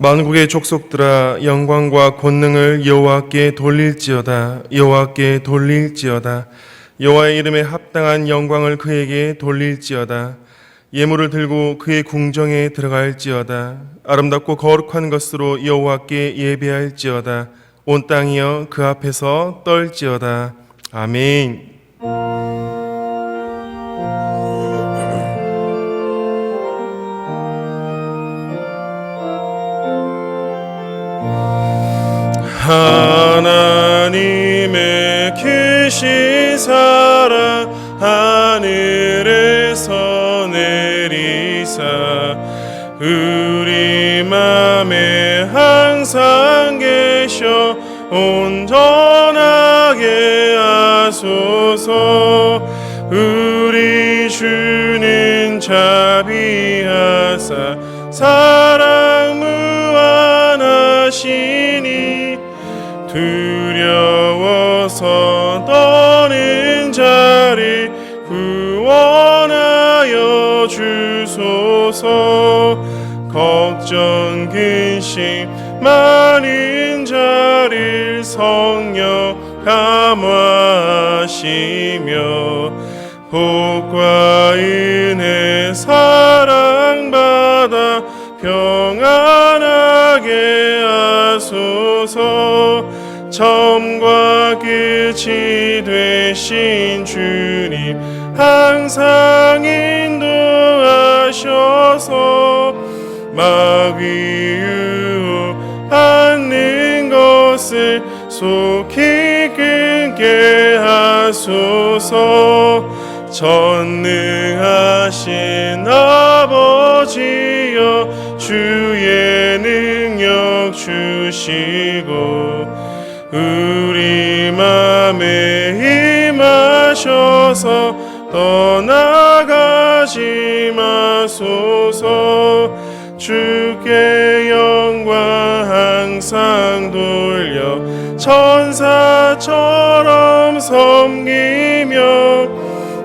만국의 족속들아 영광과 권능을 여호와께 돌릴지어다. 여호와께 돌릴지어다. 여호와의 이름에 합당한 영광을 그에게 돌릴지어다. 예물을 들고 그의 궁정에 들어갈지어다. 아름답고 거룩한 것으로 여호와께 예배할지어다. 온 땅이여 그 앞에서 떨지어다. 아멘. 하나님의 크신 사랑 하늘에서 내리사 우리 맘에 항상 계셔 온전하게 하소서. 우리 주는 자비하사 사랑 무한하시니 두려워서 떠는 자를 구원하여 주소서. 걱정 근심 많은 자를 성령 감화하시며 복과 은혜 사랑받아 평안하게 하소서. 처음과 끝이 되신 주님 항상 인도하셔서 마귀 유혹 받는 것을 속히 끊게 하소서. 전능하신 아버지여 주의 능력 주시고 우리 맘에 임하셔서 떠나가지 마소서. 주께 영광 항상 돌려 천사처럼 섬기며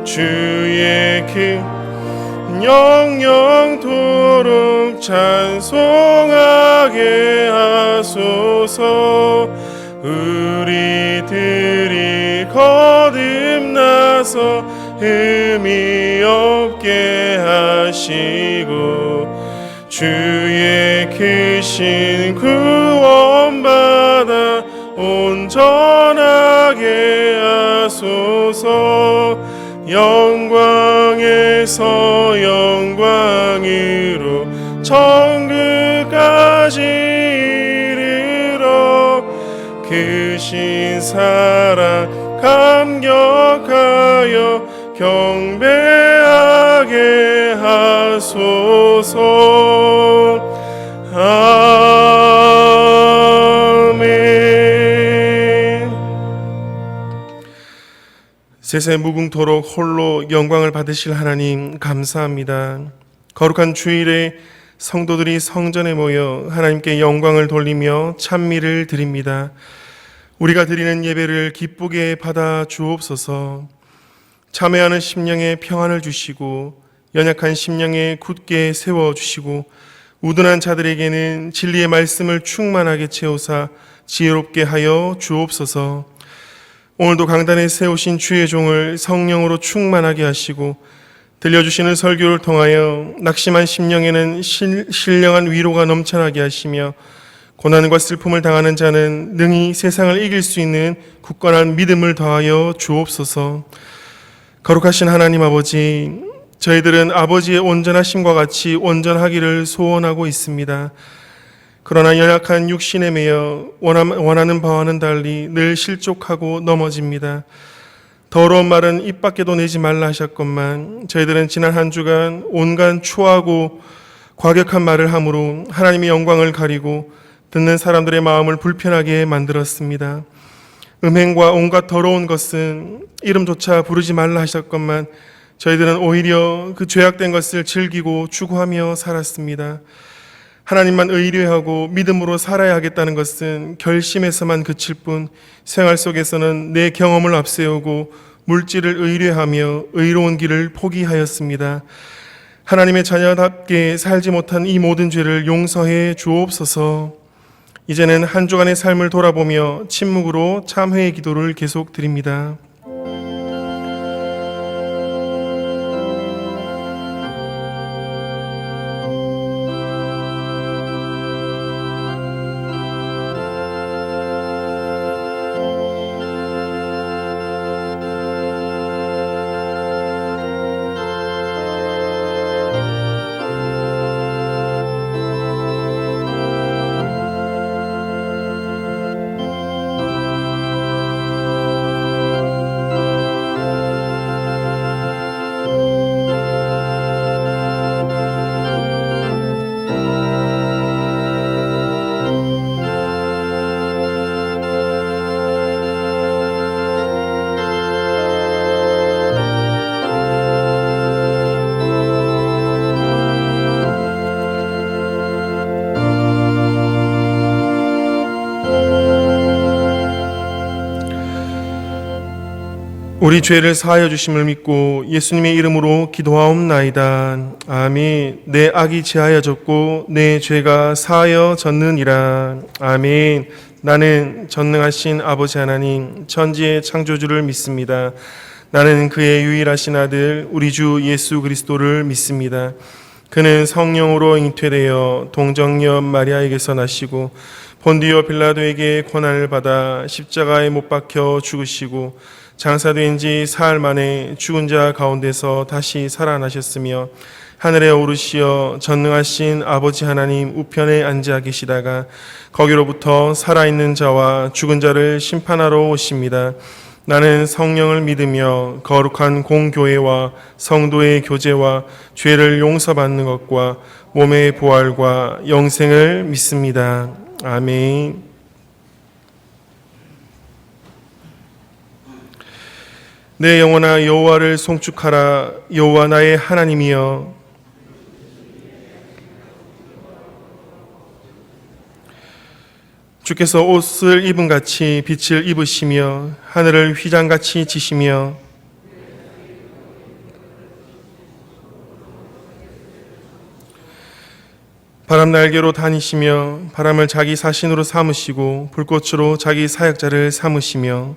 주의 큰 영영토록 찬송하게 하소서. 우리들이 거듭나서 흠이 없게 하시고 주의 크신 구원받아 온전하게 하소서. 영광에서 영광으로 천국까지 이르러 크신 사랑 감격하여 경배하게 하소서. 아멘. 세세 무궁토록 홀로 영광을 받으실 하나님 감사합니다. 거룩한 주일에 성도들이 성전에 모여 하나님께 영광을 돌리며 찬미를 드립니다. 우리가 드리는 예배를 기쁘게 받아 주옵소서. 참회하는 심령에 평안을 주시고 연약한 심령에 굳게 세워주시고 우둔한 자들에게는 진리의 말씀을 충만하게 채우사 지혜롭게 하여 주옵소서. 오늘도 강단에 세우신 주의 종을 성령으로 충만하게 하시고 들려주시는 설교를 통하여 낙심한 심령에는 신령한 위로가 넘쳐나게 하시며 고난과 슬픔을 당하는 자는 능히 세상을 이길 수 있는 굳건한 믿음을 더하여 주옵소서. 거룩하신 하나님 아버지, 저희들은 아버지의 온전하심과 같이 온전하기를 소원하고 있습니다. 그러나 연약한 육신에 매여 원하는 바와는 달리 늘 실족하고 넘어집니다. 더러운 말은 입 밖에도 내지 말라 하셨건만 저희들은 지난 한 주간 온갖 추하고 과격한 말을 함으로 하나님의 영광을 가리고 듣는 사람들의 마음을 불편하게 만들었습니다. 음행과 온갖 더러운 것은 이름조차 부르지 말라 하셨건만 저희들은 오히려 그 죄악된 것을 즐기고 추구하며 살았습니다. 하나님만 의뢰하고 믿음으로 살아야 하겠다는 것은 결심에서만 그칠 뿐 생활 속에서는 내 경험을 앞세우고 물질을 의뢰하며 의로운 길을 포기하였습니다. 하나님의 자녀답게 살지 못한 이 모든 죄를 용서해 주옵소서. 이제는 한 주간의 삶을 돌아보며 침묵으로 참회의 기도를 계속 드립니다. 우리 죄를 사하여 주심을 믿고 예수님의 이름으로 기도하옵나이다. 아멘. 내 악이 제하여졌고 내 죄가 사하여졌느니라. 아멘. 나는 전능하신 아버지 하나님 천지의 창조주를 믿습니다. 나는 그의 유일하신 아들 우리 주 예수 그리스도를 믿습니다. 그는 성령으로 잉태되어 동정녀 마리아에게서 나시고 본디오 빌라도에게 고난을 받아 십자가에 못 박혀 죽으시고 장사된 지 사흘 만에 죽은 자 가운데서 다시 살아나셨으며 하늘에 오르시어 전능하신 아버지 하나님 우편에 앉아 계시다가 거기로부터 살아있는 자와 죽은 자를 심판하러 오십니다. 나는 성령을 믿으며 거룩한 공교회와 성도의 교제와 죄를 용서받는 것과 몸의 부활과 영생을 믿습니다. 아멘. 내 영혼아 여호와를 송축하라. 여호와 나의 하나님이여. 주께서 옷을 입은 같이 빛을 입으시며 하늘을 휘장같이 지시며 바람 날개로 다니시며 바람을 자기 사신으로 삼으시고 불꽃으로 자기 사역자를 삼으시며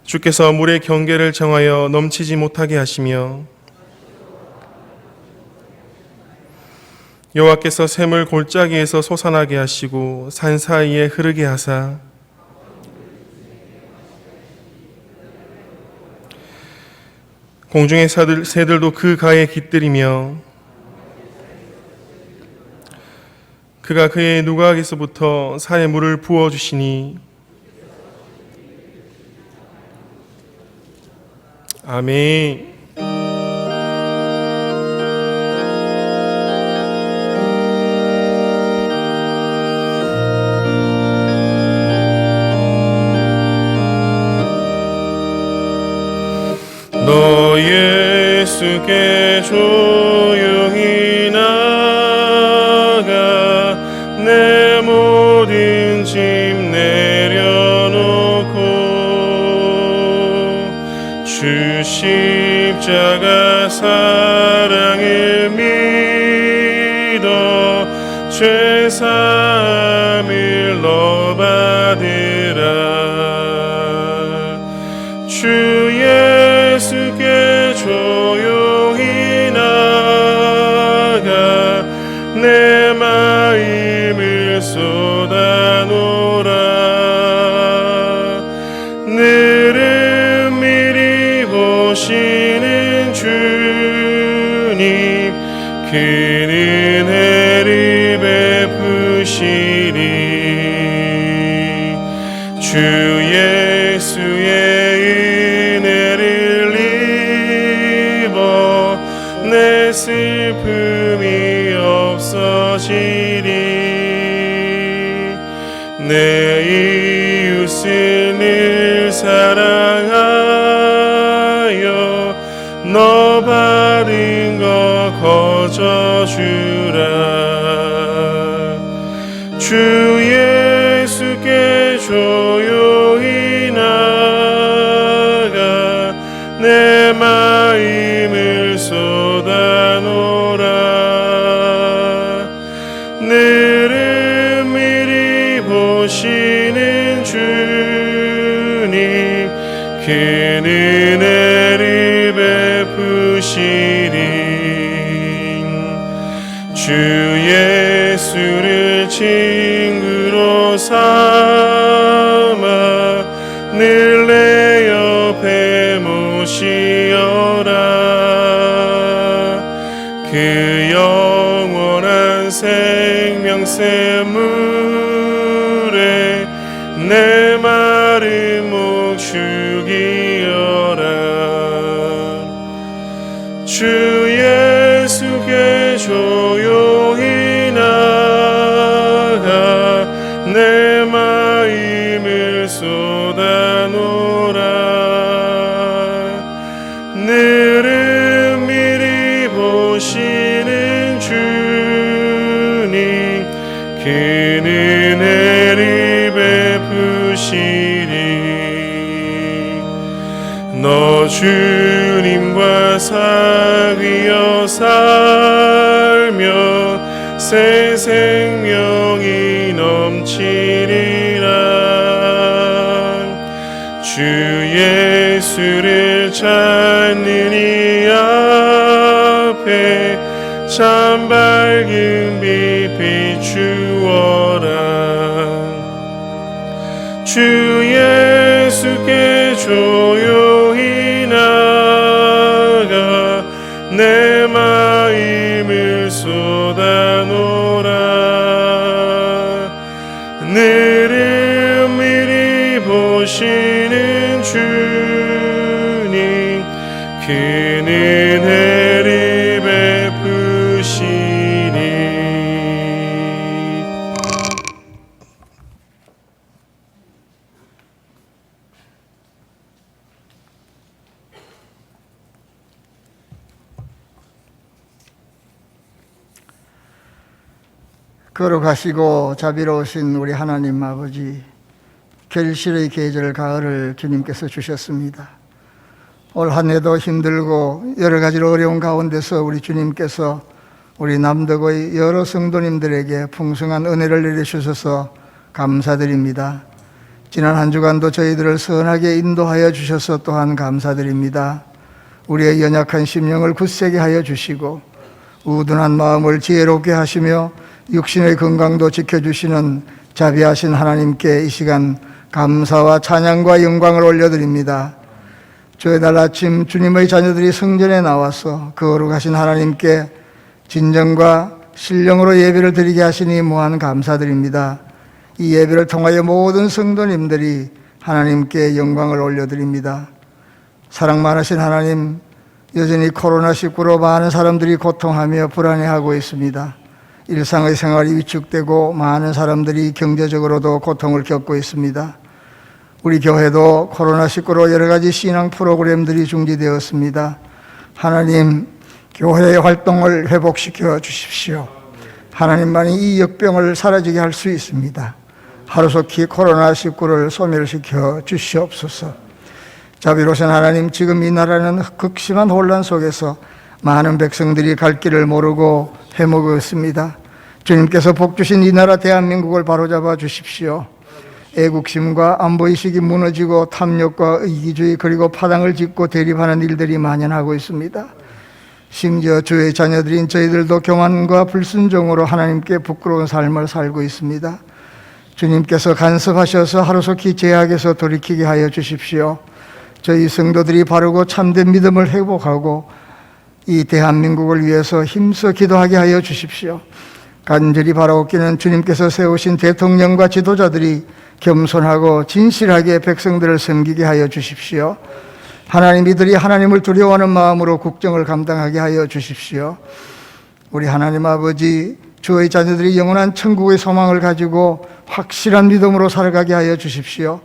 주께서 물의 경계를 정하여 넘치지 못하게 하시며 여호와께서 샘을 골짜기에서 솟아나게 하시고 산 사이에 흐르게 하사 공중의 새들도 그 가에 깃들이며 그가 그의 누각에서부터 산에 물을 부어주시니 아멘. 너 예수께 조용히 나가 내 모든 짐 내려놓고 주 십자가 사랑을 믿어 죄사함을 너 받으라. 주 예수께 조용히 나가 내 마음을 쏟아놓으라. 늘은 미리 보시는 주님 그 은혜를 베푸시리. 주 예수의 은혜를 입어 내 슬픔이 없어지리. 내 이웃을 늘 사랑하여 너 받은 거 거저주라. 주 예수께 조용히 나가 늘은 미리 보시는 주님, 그 은혜를 베푸시리. 주 예수를 친구로 삼아 늘 내 옆에 모시어라. 그 영원한 생명샘물에 내 마른 목 죽이어라. 주 예수께 조용히 나가 내 마음을 쏟아놓으라. 늘은 미리 보시는 주님, 그 은혜를 베푸시리. 너 주님과 사귀어 살며 새 생명이 넘치리라. 주 예수를 찾는 이 앞에 참 밝은 빛 비추어라. 주 예수께 조용히 나가 내 마음을 쏟아놓으라. 늘은 미리 보시는 주님, 그 은혜를 베푸시니. 거룩하시고 자비로우신 우리 하나님 아버지, 결실의 계절 가을을 주님께서 주셨습니다. 올 한 해도 힘들고 여러 가지로 어려운 가운데서 우리 주님께서 우리 남덕의 여러 성도님들에게 풍성한 은혜를 내려주셔서 감사드립니다. 지난 한 주간도 저희들을 선하게 인도하여 주셔서 또한 감사드립니다. 우리의 연약한 심령을 굳세게 하여 주시고 우둔한 마음을 지혜롭게 하시며 육신의 건강도 지켜주시는 자비하신 하나님께 이 시간 감사와 찬양과 영광을 올려드립니다. 주의 날 아침 주님의 자녀들이 성전에 나와서 거룩하신 하나님께 진정과 신령으로 예배를 드리게 하시니 무한 감사드립니다. 이 예배를 통하여 모든 성도님들이 하나님께 영광을 올려드립니다. 사랑 많으신 하나님, 여전히 코로나19로 많은 사람들이 고통하며 불안해하고 있습니다. 일상의 생활이 위축되고 많은 사람들이 경제적으로도 고통을 겪고 있습니다. 우리 교회도 코로나19로 여러 가지 신앙 프로그램들이 중지되었습니다. 하나님, 교회의 활동을 회복시켜 주십시오. 하나님만이 이 역병을 사라지게 할 수 있습니다. 하루속히 코로나19를 소멸시켜 주시옵소서. 자비로우신 하나님, 지금 이 나라는 극심한 혼란 속에서 많은 백성들이 갈 길을 모르고 해먹었습니다. 주님께서 복 주신 이 나라 대한민국을 바로잡아 주십시오. 애국심과 안보의식이 무너지고 탐욕과 이기주의 그리고 파당을 짓고 대립하는 일들이 만연하고 있습니다. 심지어 주의 자녀들인 저희들도 교만과 불순종으로 하나님께 부끄러운 삶을 살고 있습니다. 주님께서 간섭하셔서 하루속히 죄악에서 돌이키게 하여 주십시오. 저희 성도들이 바르고 참된 믿음을 회복하고 이 대한민국을 위해서 힘써 기도하게 하여 주십시오. 간절히 바라옵기는 주님께서 세우신 대통령과 지도자들이 겸손하고 진실하게 백성들을 섬기게 하여 주십시오. 하나님, 이들이 하나님을 두려워하는 마음으로 국정을 감당하게 하여 주십시오. 우리 하나님 아버지, 주의 자녀들이 영원한 천국의 소망을 가지고 확실한 믿음으로 살아가게 하여 주십시오.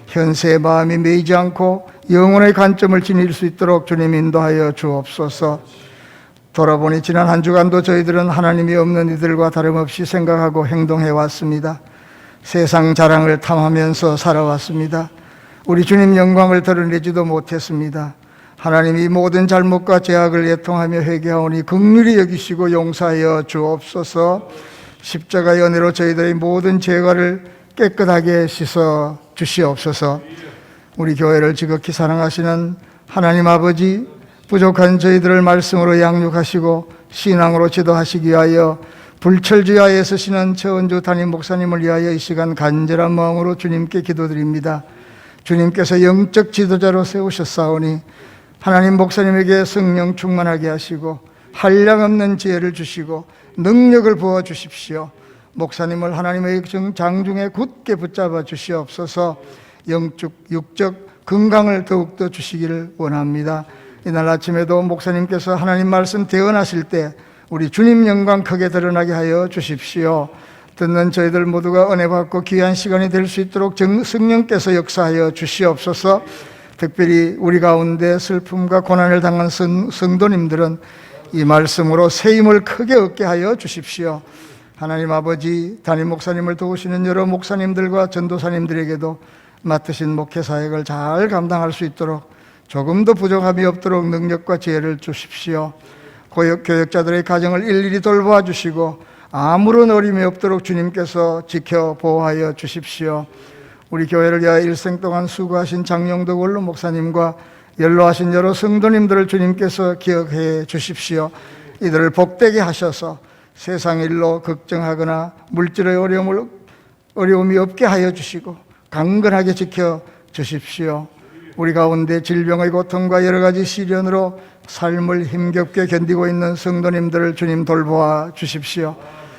현세의 마음이 매이지 않고 영혼의 관점을 지닐 수 있도록 주님 인도하여 주옵소서. 돌아보니 지난 한 주간도 저희들은 하나님이 없는 이들과 다름없이 생각하고 행동해 왔습니다. 세상 자랑을 탐하면서 살아왔습니다. 우리 주님 영광을 드러내지도 못했습니다. 하나님이 모든 잘못과 죄악을 애통하며 회개하오니 긍휼히 여기시고 용서하여 주옵소서. 십자가의 은혜로 저희들의 모든 죄과를 깨끗하게 씻어 주시옵소서. 우리 교회를 지극히 사랑하시는 하나님 아버지, 부족한 저희들을 말씀으로 양육하시고 신앙으로 지도하시기 위하여 불철주야에 서시는 최은주 담임 목사님을 위하여 이 시간 간절한 마음으로 주님께 기도드립니다. 주님께서 영적 지도자로 세우셨사오니 하나님 목사님에게 성령 충만하게 하시고 한량없는 지혜를 주시고 능력을 부어 주십시오. 목사님을 하나님의 장중에 굳게 붙잡아 주시옵소서. 육적 건강을 더욱더 주시기를 원합니다. 이날 아침에도 목사님께서 하나님 말씀 대언하실 때 우리 주님 영광 크게 드러나게 하여 주십시오. 듣는 저희들 모두가 은혜 받고 귀한 시간이 될 수 있도록 성령께서 역사하여 주시옵소서. 특별히 우리 가운데 슬픔과 고난을 당한 성도님들은 이 말씀으로 새 힘을 크게 얻게 하여 주십시오. 하나님 아버지, 담임 목사님을 도우시는 여러 목사님들과 전도사님들에게도 맡으신 목회 사역을 잘 감당할 수 있도록 조금도 부족함이 없도록 능력과 지혜를 주십시오. 교역자들의 가정을 일일이 돌보아 주시고 아무런 어림이 없도록 주님께서 지켜 보호하여 주십시오. 우리 교회를 위하여 일생 동안 수고하신 장영덕 원로 목사님과 연로하신 여러 성도님들을 주님께서 기억해 주십시오. 이들을 복되게 하셔서 세상 일로 걱정하거나 물질의 어려움이 없게 하여 주시고 강건하게 지켜 주십시오. 우리 가운데 질병의 고통과 여러 가지 시련으로 삶을 힘겹게 견디고 있는 성도님들을 주님 돌보아 주십시오.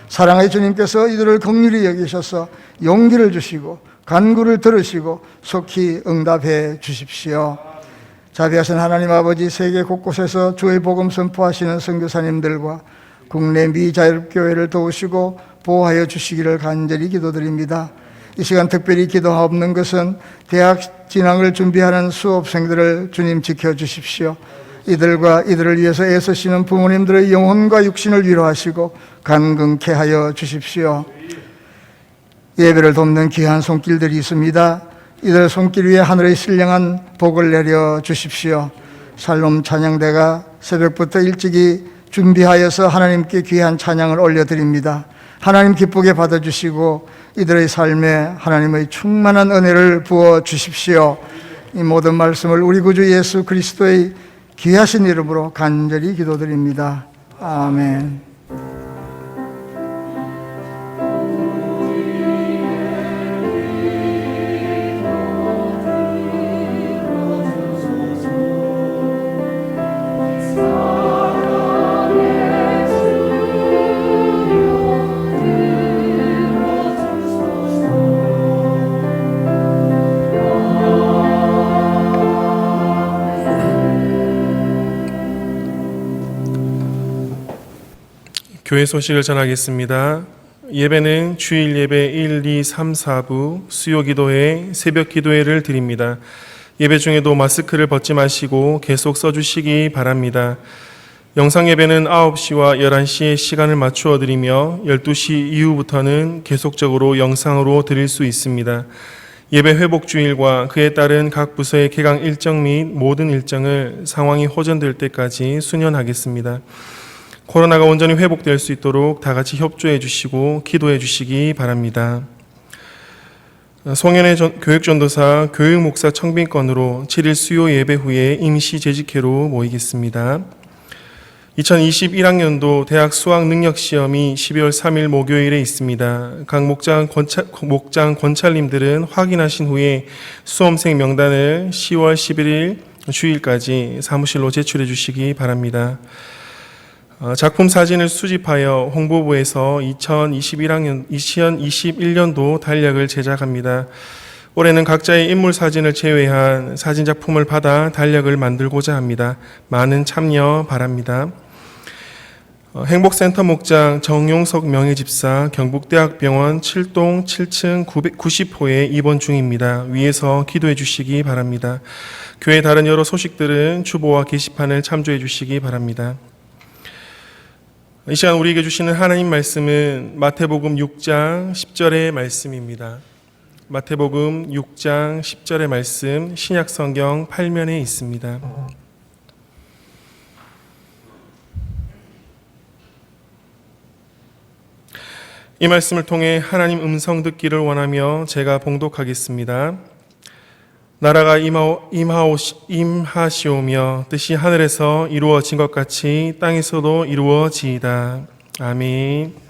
사랑의 주님께서 이들을 긍휼히 여기셔서 용기를 주시고 간구를 들으시고 속히 응답해 주십시오. 자비하신 하나님 아버지, 세계 곳곳에서 주의 복음 선포하시는 선교사님들과 국내 미자율교회를 도우시고 보호하여 주시기를 간절히 기도드립니다. 이 시간 특별히 기도하옵는 것은 대학 진학을 준비하는 수업생들을 주님 지켜주십시오. 이들을 위해서 애쓰시는 부모님들의 영혼과 육신을 위로하시고 간근케 하여 주십시오. 예배를 돕는 귀한 손길들이 있습니다. 이들 손길 위에 하늘의 신령한 복을 내려 주십시오. 샬롬 찬양대가 새벽부터 일찍이 준비하여서 하나님께 귀한 찬양을 올려드립니다. 하나님 기쁘게 받아주시고 이들의 삶에 하나님의 충만한 은혜를 부어 주십시오. 이 모든 말씀을 우리 구주 예수 그리스도의 귀하신 이름으로 간절히 기도드립니다. 아멘. 교회 소식을 전하겠습니다. 예배는 주일 예배 1, 2, 3, 4부, 수요 기도회, 새벽 기도회를 드립니다. 예배 중에도 마스크를 벗지 마시고 계속 써주시기 바랍니다. 영상 예배는 9시와 11시에 시간을 맞추어 드리며 12시 이후부터는 계속적으로 영상으로 드릴 수 있습니다. 예배 회복 주일과 그에 따른 각 부서의 개강 일정 및 모든 일정을 상황이 호전될 때까지 수년하겠습니다. 코로나가 온전히 회복될 수 있도록 다 같이 협조해 주시고 기도해 주시기 바랍니다. 송현의 교육전도사 교육목사 청빙건으로 7일 수요 예배 후에 임시 재직회로 모이겠습니다. 2021학년도 대학 수학능력시험이 12월 3일 목요일에 있습니다. 각 목장 권찰님들은 확인하신 후에 수험생 명단을 10월 11일 주일까지 사무실로 제출해 주시기 바랍니다. 작품 사진을 수집하여 홍보부에서 2021년도 달력을 제작합니다. 올해는 각자의 인물 사진을 제외한 사진 작품을 받아 달력을 만들고자 합니다. 많은 참여 바랍니다. 행복센터 목장 정용석 명예집사 경북대학병원 7동 7층 990호에 입원 중입니다. 위에서 기도해 주시기 바랍니다. 교회 다른 여러 소식들은 주보와 게시판을 참조해 주시기 바랍니다. 이 시간 우리에게 주시는 하나님 말씀은 마태복음 6장 10절의 말씀입니다. 마태복음 6장 10절의 말씀 신약성경 8면에 있습니다. 이 말씀을 통해 하나님 음성 듣기를 원하며 제가 봉독하겠습니다. 나라가 임하시오며 뜻이 하늘에서 이루어진 것 같이 땅에서도 이루어지이다. 아멘.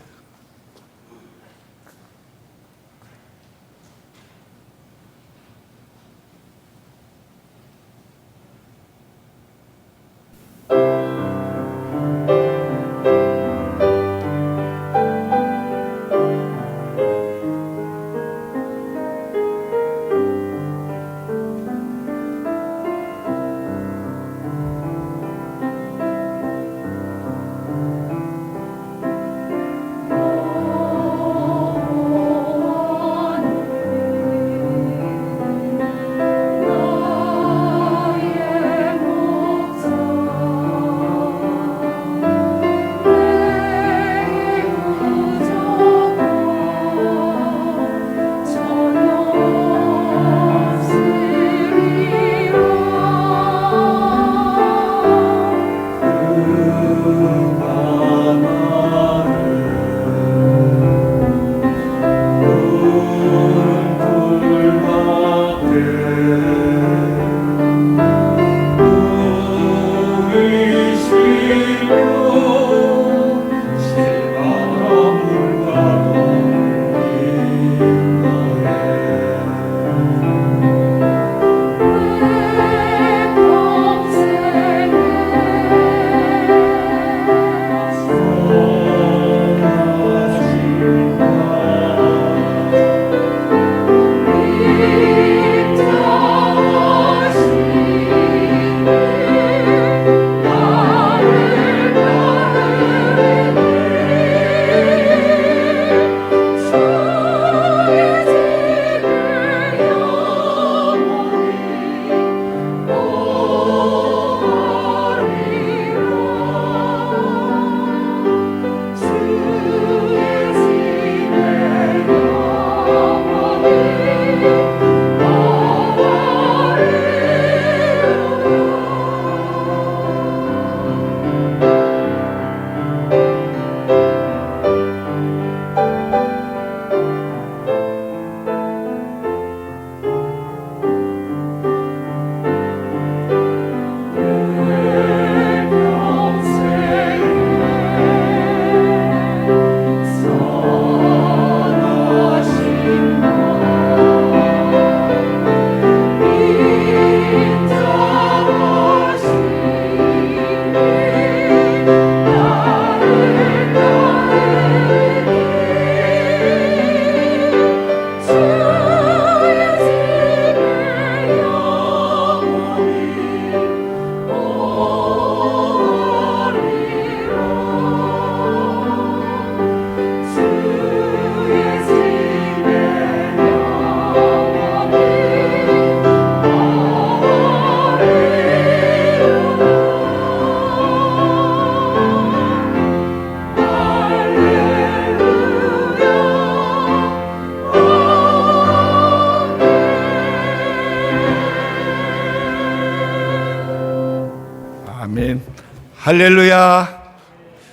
할렐루야.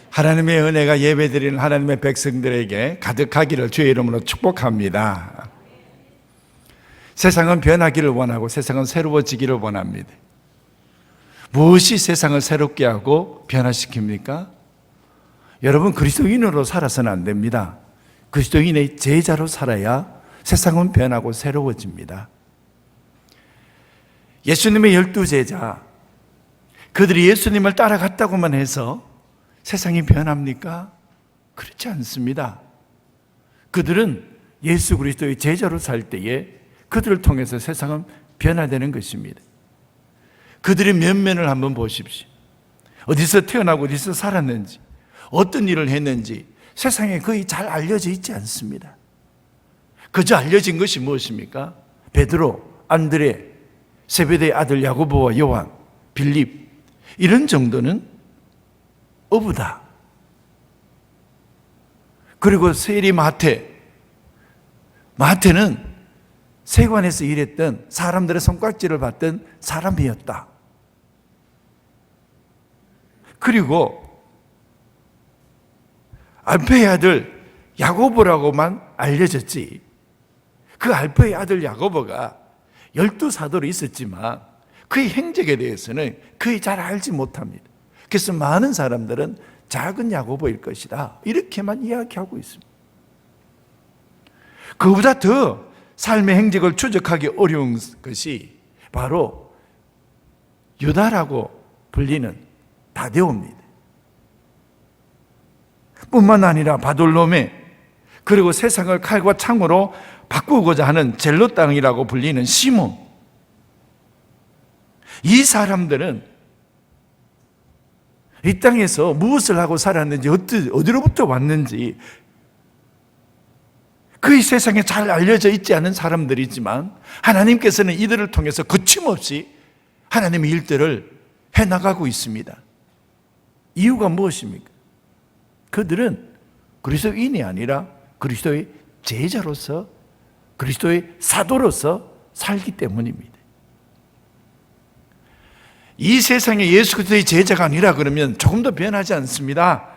하나님의 은혜가 예배드리는 하나님의 백성들에게 가득하기를 주의 이름으로 축복합니다. 세상은 변하기를 원하고 세상은 새로워지기를 원합니다. 무엇이 세상을 새롭게 하고 변화시킵니까? 여러분, 그리스도인으로 살아서는 안 됩니다. 그리스도인의 제자로 살아야 세상은 변하고 새로워집니다. 예수님의 12제자, 그들이 예수님을 따라갔다고만 해서 세상이 변합니까? 그렇지 않습니다. 그들은 예수 그리스도의 제자로 살 때에 그들을 통해서 세상은 변화되는 것입니다. 그들의 면면을 한번 보십시오. 어디서 태어나고 어디서 살았는지, 어떤 일을 했는지 세상에 거의 잘 알려져 있지 않습니다. 그저 알려진 것이 무엇입니까? 베드로, 안드레, 세베대의 아들 야고보와 요한, 빌립, 이런 정도는 어부다. 그리고 세리 마태는 세관에서 일했던 사람들의 손깍지를 받던 사람이었다. 그리고 알페의 아들 야고보라고만 알려졌지. 그 알프의 아들 야고보가 12사도로 있었지만 그의 행적에 대해서는 거의 잘 알지 못합니다. 그래서 많은 사람들은 작은 야고보일 것이다, 이렇게만 이야기하고 있습니다. 그보다 더 삶의 행적을 추적하기 어려운 것이 바로 유다라고 불리는 다데오입니다. 뿐만 아니라 바돌로메, 그리고 세상을 칼과 창으로 바꾸고자 하는 젤로 땅이라고 불리는 시몬. 이 사람들은 이 땅에서 무엇을 하고 살았는지, 어디로부터 왔는지 그 세상에 잘 알려져 있지 않은 사람들이지만 하나님께서는 이들을 통해서 거침없이 하나님의 일들을 해나가고 있습니다. 이유가 무엇입니까? 그들은 그리스도인이 아니라 그리스도의 제자로서, 그리스도의 사도로서 살기 때문입니다. 이 세상에 예수 그리스도의 제자가 아니라 그러면 조금 더 변하지 않습니다.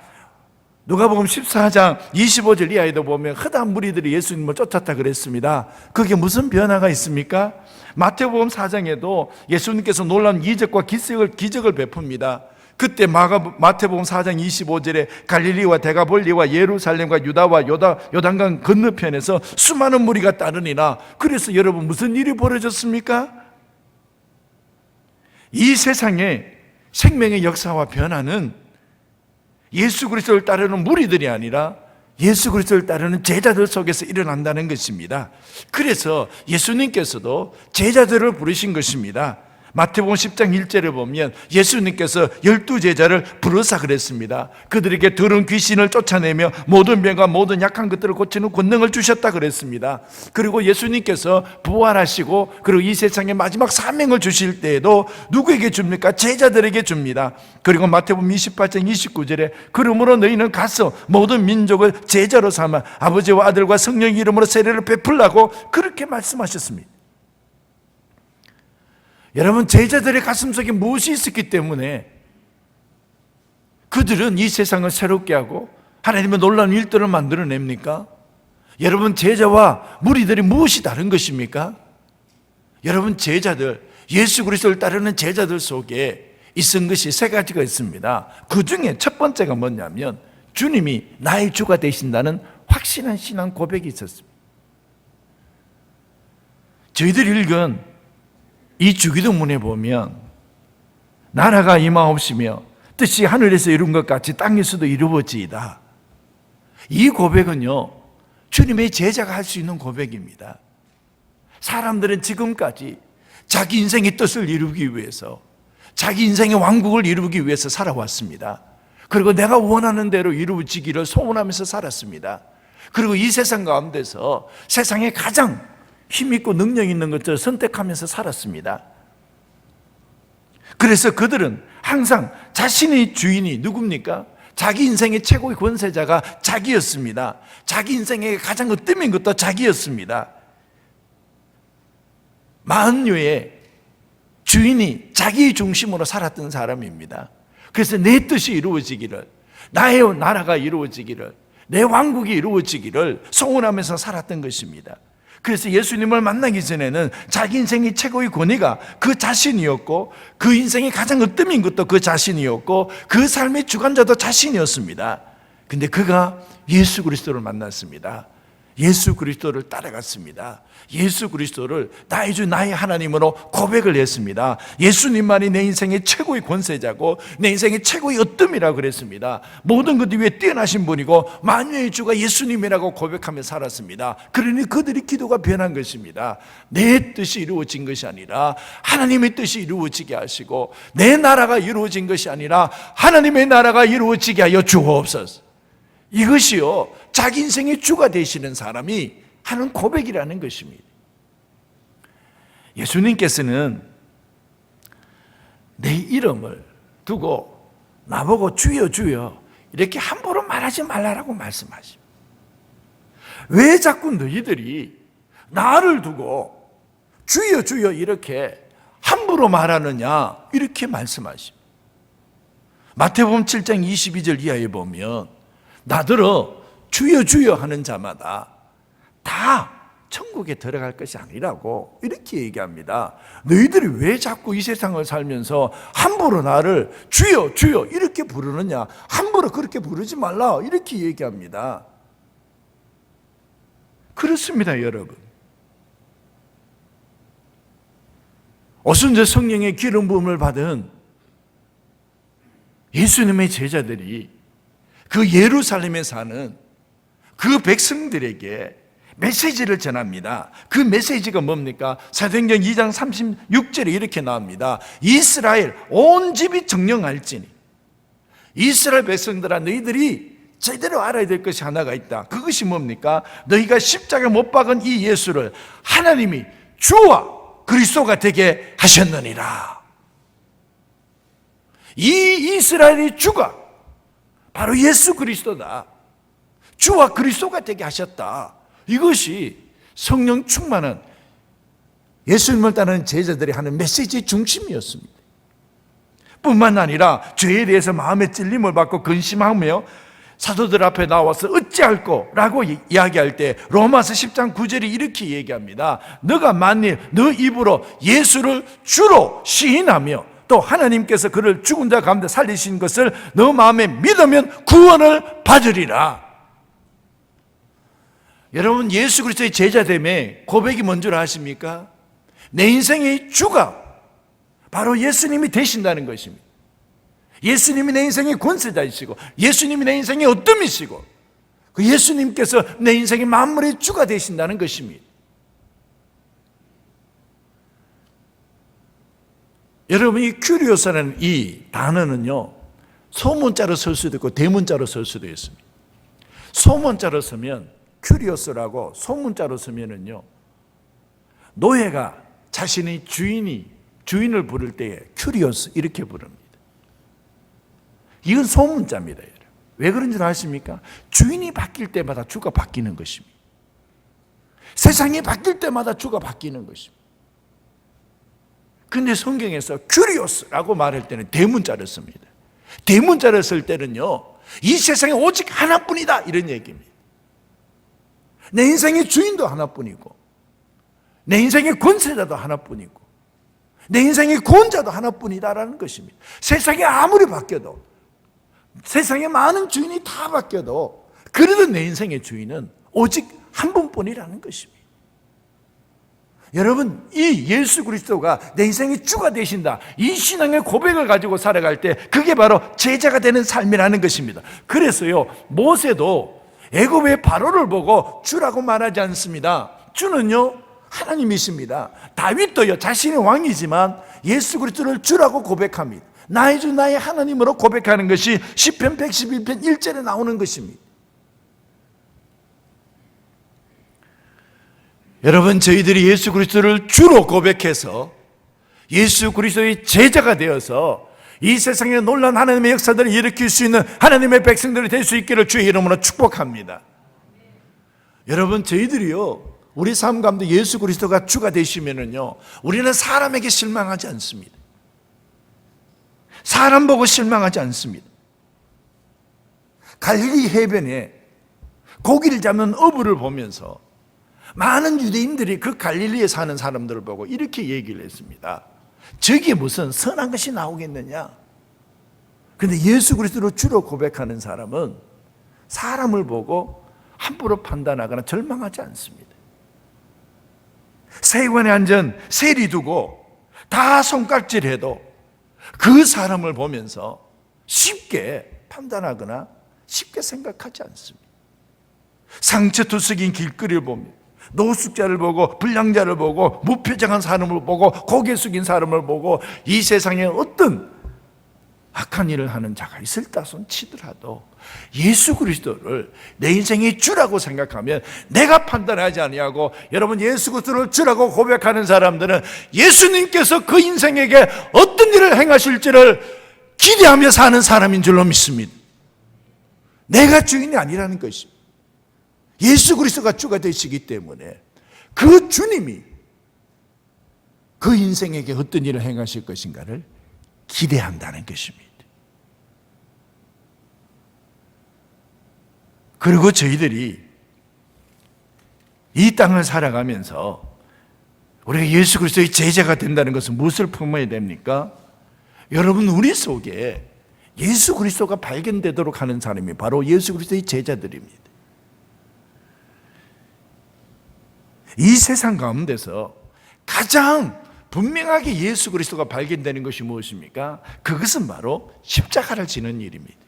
누가복음 14장 25절 이하에도 보면 허다한 무리들이 예수님을 쫓았다 그랬습니다. 그게 무슨 변화가 있습니까? 마태복음 4장에도 예수님께서 놀라운 이적과 기적을 베풉니다. 그때 마태복음 4장 25절에 갈릴리와 데가볼리와 예루살렘과 유다와 요단강 건너편에서 수많은 무리가 따르니라. 그래서 여러분 무슨 일이 벌어졌습니까? 이 세상에 생명의 역사와 변화는 예수 그리스도를 따르는 무리들이 아니라 예수 그리스도를 따르는 제자들 속에서 일어난다는 것입니다. 그래서 예수님께서도 제자들을 부르신 것입니다. 마태복음 10장 1절에 보면 예수님께서 12제자를 부르사 그랬습니다. 그들에게 더러운 귀신을 쫓아내며 모든 병과 모든 약한 것들을 고치는 권능을 주셨다 그랬습니다. 그리고 예수님께서 부활하시고 그리고 이 세상에 마지막 사명을 주실 때에도 누구에게 줍니까? 제자들에게 줍니다. 그리고 마태복음 28장 29절에 그러므로 너희는 가서 모든 민족을 제자로 삼아 아버지와 아들과 성령의 이름으로 세례를 베풀라고 그렇게 말씀하셨습니다. 여러분, 제자들의 가슴속에 무엇이 있었기 때문에 그들은 이 세상을 새롭게 하고 하나님의 놀라운 일들을 만들어냅니까? 여러분, 제자와 무리들이 무엇이 다른 것입니까? 여러분, 제자들, 예수 그리스도를 따르는 제자들 속에 있은 것이 세 가지가 있습니다. 그 중에 첫 번째가 뭐냐면 주님이 나의 주가 되신다는 확신한 신앙 고백이 있었습니다. 저희들이 읽은 이 주기도문에 보면 나라가 임하옵시며 뜻이 하늘에서 이룬 것 같이 땅에서도 이루어지이다. 이 고백은요, 주님의 제자가 할 수 있는 고백입니다. 사람들은 지금까지 자기 인생의 뜻을 이루기 위해서, 자기 인생의 왕국을 이루기 위해서 살아왔습니다. 그리고 내가 원하는 대로 이루어지기를 소원하면서 살았습니다. 그리고 이 세상 가운데서 세상에 가장 힘있고 능력 있는 것들을 선택하면서 살았습니다. 그래서 그들은 항상 자신의 주인이 누굽니까? 자기 인생의 최고의 권세자가 자기였습니다. 자기 인생의 가장 으뜸인 것도 자기였습니다. 만유의 주인이 자기 중심으로 살았던 사람입니다. 그래서 내 뜻이 이루어지기를, 나의 나라가 이루어지기를, 내 왕국이 이루어지기를 소원하면서 살았던 것입니다. 그래서 예수님을 만나기 전에는 자기 인생의 최고의 권위가 그 자신이었고, 그 인생의 가장 으뜸인 것도 그 자신이었고, 그 삶의 주관자도 자신이었습니다. 근데 그가 예수 그리스도를 만났습니다. 예수 그리스도를 따라갔습니다. 예수 그리스도를 나의 주 나의 하나님으로 고백을 했습니다. 예수님만이 내 인생의 최고의 권세자고 내 인생의 최고의 으뜸이라고 그랬습니다. 모든 것 위에 뛰어나신 분이고 만유의 주가 예수님이라고 고백하며 살았습니다. 그러니 그들의 기도가 변한 것입니다. 내 뜻이 이루어진 것이 아니라 하나님의 뜻이 이루어지게 하시고, 내 나라가 이루어진 것이 아니라 하나님의 나라가 이루어지게 하여 주옵소서. 이것이요, 자기 인생의 주가 되시는 사람이 하는 고백이라는 것입니다. 예수님께서는 내 이름을 두고 나보고 주여 주여 이렇게 함부로 말하지 말라라고 말씀하십니다. 왜 자꾸 너희들이 나를 두고 주여 주여 이렇게 함부로 말하느냐, 이렇게 말씀하십니다. 마태복음 7장 22절 이하에 보면 나더러 주여 주여 하는 자마다 다 천국에 들어갈 것이 아니라고 이렇게 얘기합니다. 너희들이 왜 자꾸 이 세상을 살면서 함부로 나를 주여 주여 이렇게 부르느냐, 함부로 그렇게 부르지 말라 이렇게 얘기합니다. 그렇습니다, 여러분. 오순절 성령의 기름 부음을 받은 예수님의 제자들이 그 예루살렘에 사는 그 백성들에게 메시지를 전합니다. 그 메시지가 뭡니까? 사도행전 2장 36절에 이렇게 나옵니다. 이스라엘 온 집이 정령할지니, 이스라엘 백성들아, 너희들이 제대로 알아야 될 것이 하나가 있다. 그것이 뭡니까? 너희가 십자가에 못 박은 이 예수를 하나님이 주와 그리스도가 되게 하셨느니라. 이 이스라엘의 주가 바로 예수 그리스도다. 주와 그리스도가 되게 하셨다. 이것이 성령 충만한 예수님을 따르는 제자들이 하는 메시지의 중심이었습니다. 뿐만 아니라 죄에 대해서 마음의 찔림을 받고 근심하며 사도들 앞에 나와서 어찌할꼬 라고 이야기할 때 로마서 10장 9절이 이렇게 얘기합니다. 너가 만일 너 입으로 예수를 주로 시인하며 또 하나님께서 그를 죽은 자 가운데 살리신 것을 너 마음에 믿으면 구원을 받으리라. 여러분, 예수 그리스도의 제자됨에 고백이 뭔 줄 아십니까? 내 인생의 주가 바로 예수님이 되신다는 것입니다. 예수님이 내 인생의 권세자이시고 예수님이 내 인생의 어뜸이시고 그 예수님께서 내 인생의 만물의 주가 되신다는 것입니다. 여러분, 이 큐리오스라는 이 단어는요, 소문자로 쓸 수도 있고 대문자로 쓸 수도 있습니다. 소문자로 쓰면 큐리오스라고, 소문자로 쓰면은요, 노예가 자신의 주인을 부를 때에 큐리오스 이렇게 부릅니다. 이건 소문자입니다. 여러분. 왜 그런 줄 아십니까? 주인이 바뀔 때마다 주가 바뀌는 것입니다. 세상이 바뀔 때마다 주가 바뀌는 것입니다. 근데 성경에서 큐리오스라고 말할 때는 대문자를 씁니다. 대문자를 쓸 때는요, 이 세상에 오직 하나뿐이다 이런 얘기입니다. 내 인생의 주인도 하나뿐이고 내 인생의 권세자도 하나뿐이고 내 인생의 구원자도 하나뿐이다라는 것입니다. 세상이 아무리 바뀌어도, 세상에 많은 주인이 다 바뀌어도 그래도 내 인생의 주인은 오직 한 분뿐이라는 것입니다. 여러분, 이 예수 그리스도가 내 인생의 주가 되신다, 이 신앙의 고백을 가지고 살아갈 때 그게 바로 제자가 되는 삶이라는 것입니다. 그래서요, 모세도 애굽의 바로를 보고 주라고 말하지 않습니다. 주는요, 하나님이십니다. 다윗도요, 자신의 왕이지만 예수 그리스도를 주라고 고백합니다. 나의 주 나의 하나님으로 고백하는 것이 시편 111편 1절에 나오는 것입니다. 여러분, 저희들이 예수 그리스도를 주로 고백해서 예수 그리스도의 제자가 되어서 이 세상에 놀라운 하나님의 역사들을 일으킬 수 있는 하나님의 백성들이 될 수 있기를 주의 이름으로 축복합니다. 여러분, 저희들이요, 우리 삶 가운데 예수 그리스도가 주가 되시면은요, 우리는 사람에게 실망하지 않습니다. 사람 보고 실망하지 않습니다. 갈릴리 해변에 고기를 잡는 어부를 보면서 많은 유대인들이 그 갈릴리에 사는 사람들을 보고 이렇게 얘기를 했습니다. 저기에 무슨 선한 것이 나오겠느냐? 그런데 예수 그리스도로 주로 고백하는 사람은 사람을 보고 함부로 판단하거나 절망하지 않습니다. 세관에 앉은 세리 두고 다 손깍질해도 그 사람을 보면서 쉽게 판단하거나 쉽게 생각하지 않습니다. 상처투성인 길거리를 보며 노숙자를 보고 불량자를 보고 무표정한 사람을 보고 고개 숙인 사람을 보고 이 세상에 어떤 악한 일을 하는 자가 있을다손 치더라도 예수 그리스도를 내 인생의 주라고 생각하면 내가 판단하지 아니하고, 여러분, 예수 그리스도를 주라고 고백하는 사람들은 예수님께서 그 인생에게 어떤 일을 행하실지를 기대하며 사는 사람인 줄로 믿습니다. 내가 주인이 아니라는 것입니다. 예수 그리스도가 주가 되시기 때문에 그 주님이 그 인생에게 어떤 일을 행하실 것인가를 기대한다는 것입니다. 그리고 저희들이 이 땅을 살아가면서 우리가 예수 그리스도의 제자가 된다는 것은 무엇을 품어야 됩니까? 여러분, 우리 속에 예수 그리스도가 발견되도록 하는 사람이 바로 예수 그리스도의 제자들입니다. 이 세상 가운데서 가장 분명하게 예수 그리스도가 발견되는 것이 무엇입니까? 그것은 바로 십자가를 지는 일입니다.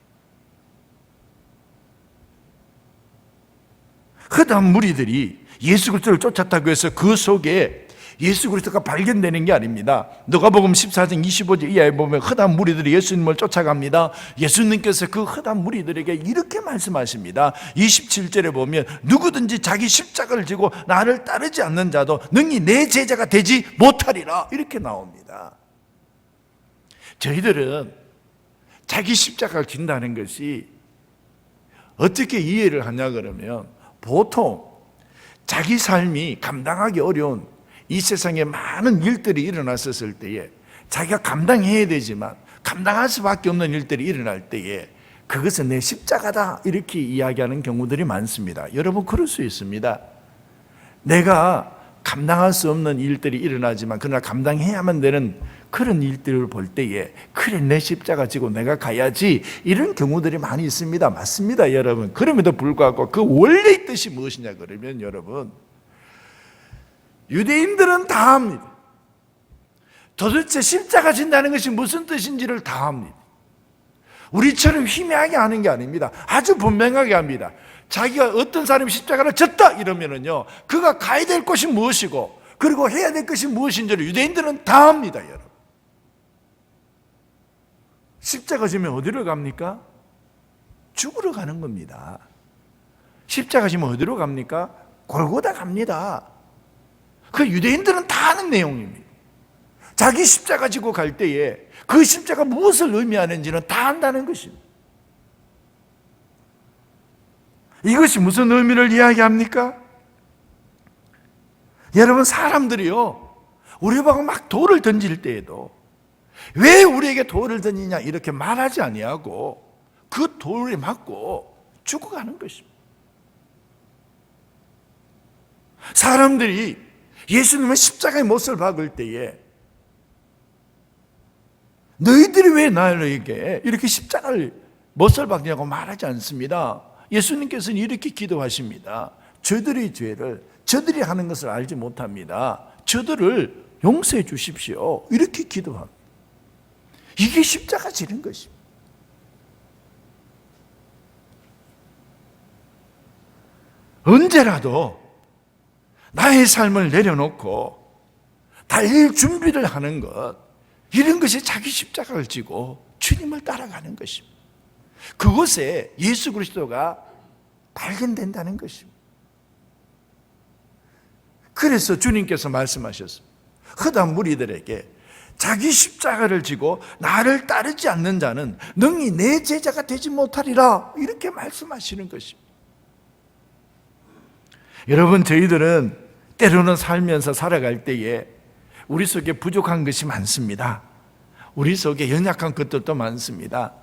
허다한 무리들이 예수 그리스도를 쫓았다고 해서 그 속에 예수 그리스도가 발견되는 게 아닙니다. 누가복음 14장 25절 이하에 보면 허다한 무리들이 예수님을 쫓아갑니다. 예수님께서 그 허다한 무리들에게 이렇게 말씀하십니다. 27절에 보면 누구든지 자기 십자가를 지고 나를 따르지 않는 자도 능히 내 제자가 되지 못하리라, 이렇게 나옵니다. 저희들은 자기 십자가를 진다는 것이 어떻게 이해를 하냐 그러면, 보통 자기 삶이 감당하기 어려운 이 세상에 많은 일들이 일어났었을 때에 자기가 감당해야 되지만 감당할 수밖에 없는 일들이 일어날 때에 그것은 내 십자가다, 이렇게 이야기하는 경우들이 많습니다. 여러분, 그럴 수 있습니다. 내가 감당할 수 없는 일들이 일어나지만 그러나 감당해야만 되는 그런 일들을 볼 때에 그래, 내 십자가 지고 내가 가야지, 이런 경우들이 많이 있습니다. 맞습니다, 여러분. 그럼에도 불구하고 그 원래의 뜻이 무엇이냐 그러면, 여러분, 유대인들은 다 합니다. 도대체 십자가 진다는 것이 무슨 뜻인지를 다 합니다. 우리처럼 희미하게 하는 게 아닙니다. 아주 분명하게 합니다. 자기가 어떤 사람이 십자가를 졌다 이러면은요, 그가 가야 될 것이 무엇이고 그리고 해야 될 것이 무엇인지를 유대인들은 다 합니다, 여러분. 십자가 지면 어디로 갑니까? 죽으러 가는 겁니다. 십자가 지면 어디로 갑니까? 골고다 갑니다. 그 유대인들은 다 아는 내용입니다. 자기 십자가 지고 갈 때에 그 십자가 무엇을 의미하는지는 다 안다는 것입니다. 이것이 무슨 의미를 이야기합니까? 여러분, 사람들이요, 우리 보고 막 돌을 던질 때에도 왜 우리에게 돌을 던지냐 이렇게 말하지 아니하고 그 돌에 맞고 죽어가는 것입니다. 사람들이 예수님의 십자가의 못을 박을 때에 너희들이 왜 나에게 이렇게 십자가를 못을 박냐고 말하지 않습니다. 예수님께서는 이렇게 기도하십니다. 저들의 죄를 저들이 하는 것을 알지 못합니다. 저들을 용서해 주십시오, 이렇게 기도합니다. 이게 십자가 지는 것입니다. 언제라도 나의 삶을 내려놓고 달릴 준비를 하는 것, 이런 것이 자기 십자가를 지고 주님을 따라가는 것입니다. 그곳에 예수 그리스도가 발견된다는 것입니다. 그래서 주님께서 말씀하셨습니다. 허다한 무리들에게 자기 십자가를 지고 나를 따르지 않는 자는 능히 내 제자가 되지 못하리라, 이렇게 말씀하시는 것입니다. 여러분, 저희들은 때로는 살면서 살아갈 때에 우리 속에 부족한 것이 많습니다. 우리 속에 연약한 것들도 많습니다.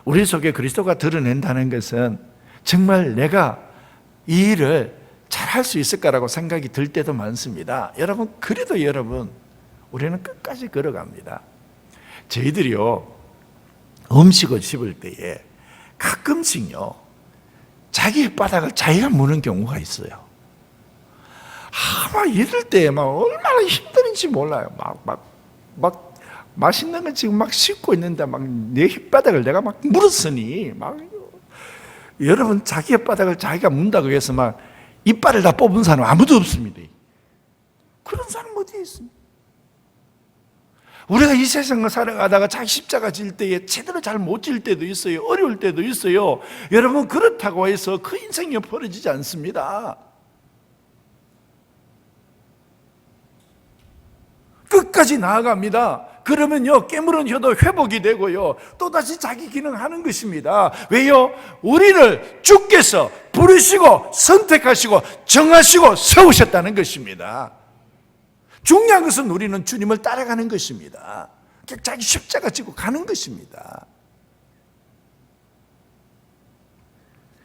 우리 속에 그리스도가 드러낸다는 것은 정말 내가 이 일을 잘할 수 있을까라고 생각이 들 때도 많습니다. 여러분, 그래도 여러분, 우리는 끝까지 걸어갑니다. 저희들이요, 음식을 씹을 때에 가끔씩요, 자기 바닥을 자기가 무는 경우가 있어요. 막 이럴 때 막 얼마나 힘든지 몰라요. 막 맛있는 거 지금 막 씹고 있는데 막 내 혓바닥을 내가 막 물었으니 막, 여러분, 자기 혓바닥을 자기가 문다고 해서 막 이빨을 다 뽑은 사람 아무도 없습니다. 그런 사람 어디에 있습니까? 우리가 이 세상을 살아가다가 자기 십자가 질 때에 제대로 잘 못 질 때도 있어요. 어려울 때도 있어요. 여러분, 그렇다고 해서 그 인생이 벌어지지 않습니다. 끝까지 나아갑니다. 그러면요, 깨물은 혀도 회복이 되고요, 또다시 자기 기능하는 것입니다. 왜요? 우리를 주께서 부르시고 선택하시고 정하시고 세우셨다는 것입니다. 중요한 것은 우리는 주님을 따라가는 것입니다. 자기 십자가 지고 가는 것입니다.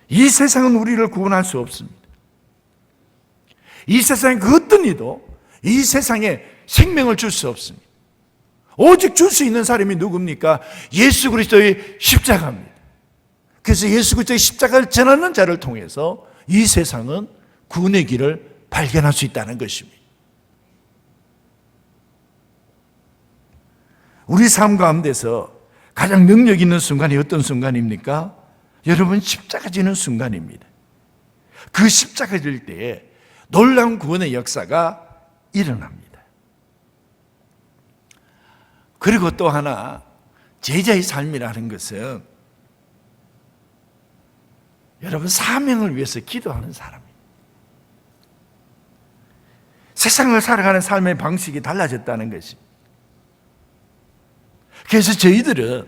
이 세상은 우리를 구원할 수 없습니다. 이 세상의 그 어떤 이도 이 세상에 생명을 줄 수 없습니다. 오직 줄 수 있는 사람이 누굽니까? 예수 그리스도의 십자가입니다. 그래서 예수 그리스도의 십자가를 전하는 자를 통해서 이 세상은 구원의 길을 발견할 수 있다는 것입니다. 우리 삶 가운데서 가장 능력 있는 순간이 어떤 순간입니까? 여러분, 십자가 지는 순간입니다. 그 십자가 질 때에 놀라운 구원의 역사가 일어납니다. 그리고 또 하나, 제자의 삶이라는 것은 여러분, 사명을 위해서 기도하는 사람입니다. 세상을 살아가는 삶의 방식이 달라졌다는 것입니다. 그래서 저희들은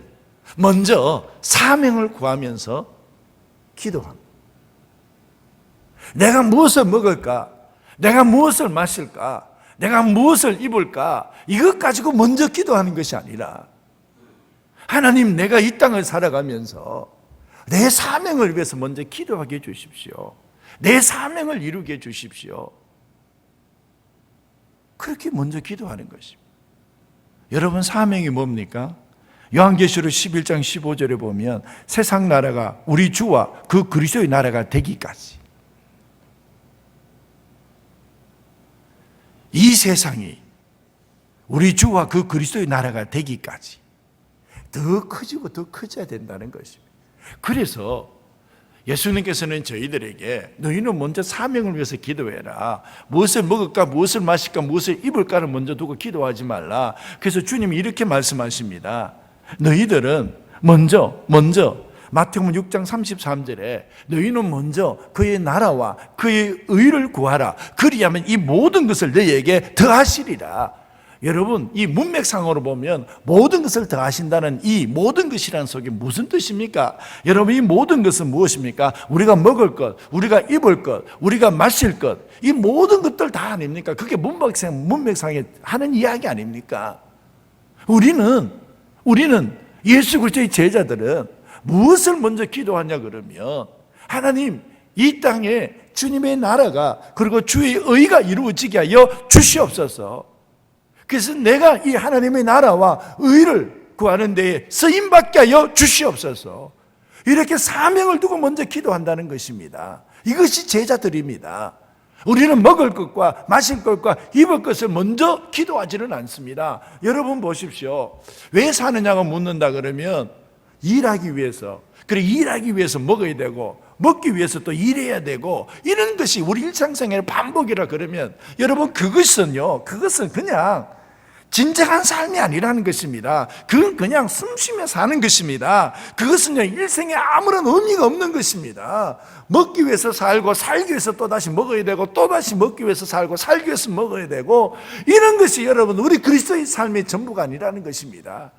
먼저 사명을 구하면서 기도합니다. 내가 무엇을 먹을까? 내가 무엇을 마실까? 내가 무엇을 입을까? 이것 가지고 먼저 기도하는 것이 아니라, 하나님, 내가 이 땅을 살아가면서 내 사명을 위해서 먼저 기도하게 해주십시오. 내 사명을 이루게 해주십시오. 그렇게 먼저 기도하는 것입니다. 여러분, 사명이 뭡니까? 요한계시록 11장 15절에 보면 세상 나라가 우리 주와 그 그리스도의 나라가 되기까지, 이 세상이 우리 주와 그 그리스도의 나라가 되기까지 더 커지고 더 커져야 된다는 것입니다. 그래서 예수님께서는 저희들에게 너희는 먼저 사명을 위해서 기도해라. 무엇을 먹을까, 무엇을 마실까, 무엇을 입을까를 먼저 두고 기도하지 말라. 그래서 주님이 이렇게 말씀하십니다. 너희들은 먼저 마태복음 6장 33절에 너희는 먼저 그의 나라와 그의 의를 구하라. 그리하면 이 모든 것을 너희에게 더하시리라. 여러분, 이 문맥상으로 보면 모든 것을 더하신다는 이 모든 것이라는 속에 무슨 뜻입니까? 여러분, 이 모든 것은 무엇입니까? 우리가 먹을 것, 우리가 입을 것, 우리가 마실 것, 이 모든 것들 다 아닙니까? 그게 문맥상에 하는 이야기 아닙니까? 우리는 예수 그리스도의 제자들은 무엇을 먼저 기도하냐 그러면, 하나님, 이 땅에 주님의 나라가 그리고 주의 의가 이루어지게 하여 주시옵소서. 그래서 내가 이 하나님의 나라와 의를 구하는 데에 쓰임받게 하여 주시옵소서. 이렇게 사명을 두고 먼저 기도한다는 것입니다. 이것이 제자들입니다. 우리는 먹을 것과 마실 것과 입을 것을 먼저 기도하지는 않습니다. 여러분 보십시오. 왜 사느냐고 묻는다 그러면 일하기 위해서, 그리고 일하기 위해서 먹어야 되고 먹기 위해서 또 일해야 되고, 이런 것이 우리 일상생활의 반복이라 그러면 여러분, 그것은 그냥 진정한 삶이 아니라는 것입니다. 그건 그냥 숨쉬며 사는 것입니다. 그것은 일생에 아무런 의미가 없는 것입니다. 먹기 위해서 살고, 살기 위해서 또다시 먹어야 되고, 또다시 먹기 위해서 살고, 살기 위해서 먹어야 되고, 이런 것이 여러분, 우리 그리스도의 삶의 전부가 아니라는 것입니다.